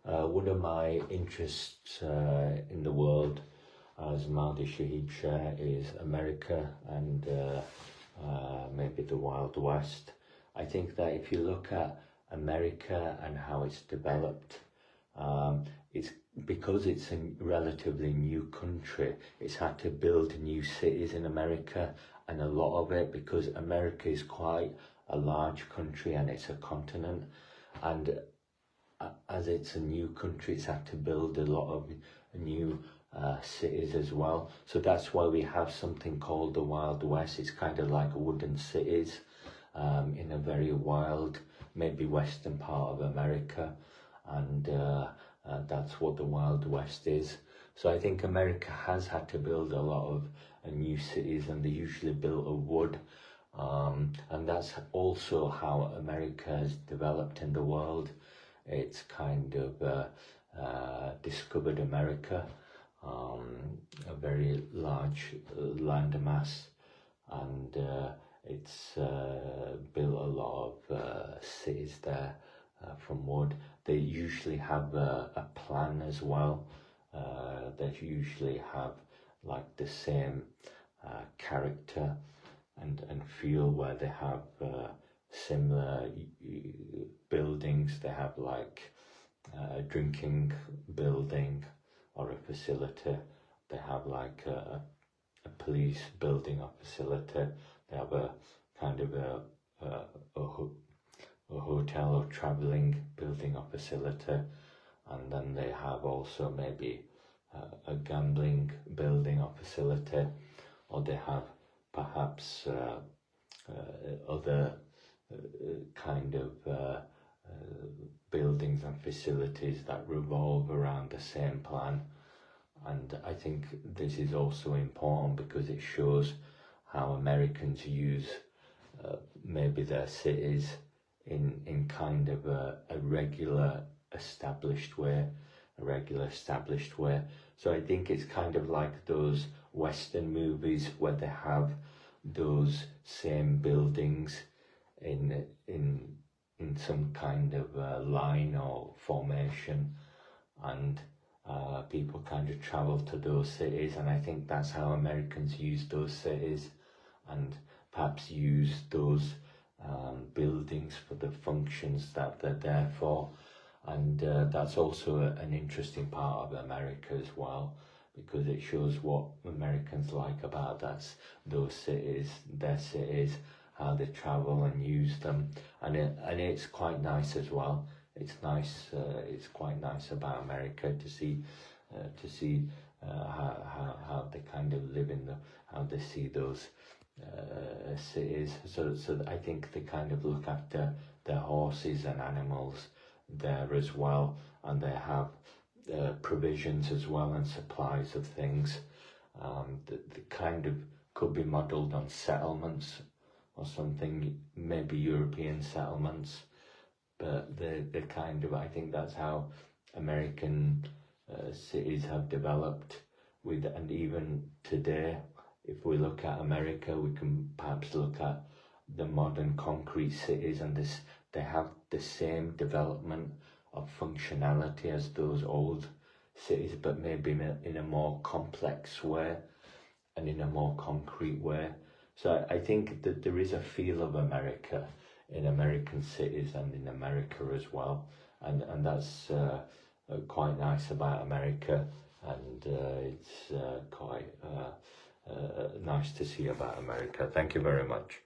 One of my interests in the world as Mahdi Shaheeb Sher is America and maybe the Wild West. I think that if you look at America and how it's developed, it's because it's a relatively new country, it's had to build new cities in America, and a lot of it, because America is quite a large country and it's a continent, and as it's a new country, it's had to build a lot of new cities as well. So that's why we have something called the Wild West. It's kind of like wooden cities in a very wild, maybe western part of America, and that's what the Wild West is. So I think America has had to build a lot of new cities, and they usually built of wood. And that's also how America has developed in the world. It's kind of discovered America, a very large land mass, and it's built a lot of cities there from wood. They usually have a plan as well. They usually have like the same character and feel, where they have similar buildings. They have like a drinking building or a facility. They have like a police building or facility. They have a kind of a hotel or travelling building or facility, and then they have also maybe a gambling building or facility, or they have perhaps other kind of buildings and facilities that revolve around the same plan. And I think this is also important because it shows how Americans use maybe their cities in kind of a regular established way. So I think it's kind of like those Western movies where they have those same buildings in some kind of line or formation, and people kind of travel to those cities, and I think that's how Americans use those cities, and perhaps use those buildings for the functions that they're there for. And that's also an interesting part of America as well, because it shows what Americans like about those cities, their cities, how they travel and use them, and it's quite nice as well. It's nice. It's quite nice about America to see how they kind of live how they see those cities. So I think they kind of look after their horses and animals there as well, and they have provisions as well and supplies of things that kind of could be modelled on settlements or something, maybe European settlements, but they're kind of, I think that's how American cities have developed and even today, if we look at America, we can perhaps look at the modern concrete cities, and they have the same development of functionality as those old cities, but maybe in a more complex way and in a more concrete way. So I think that there is a feel of America in American cities and in America as well, and that's quite nice about America, and it's quite nice to see about America. Thank you very much.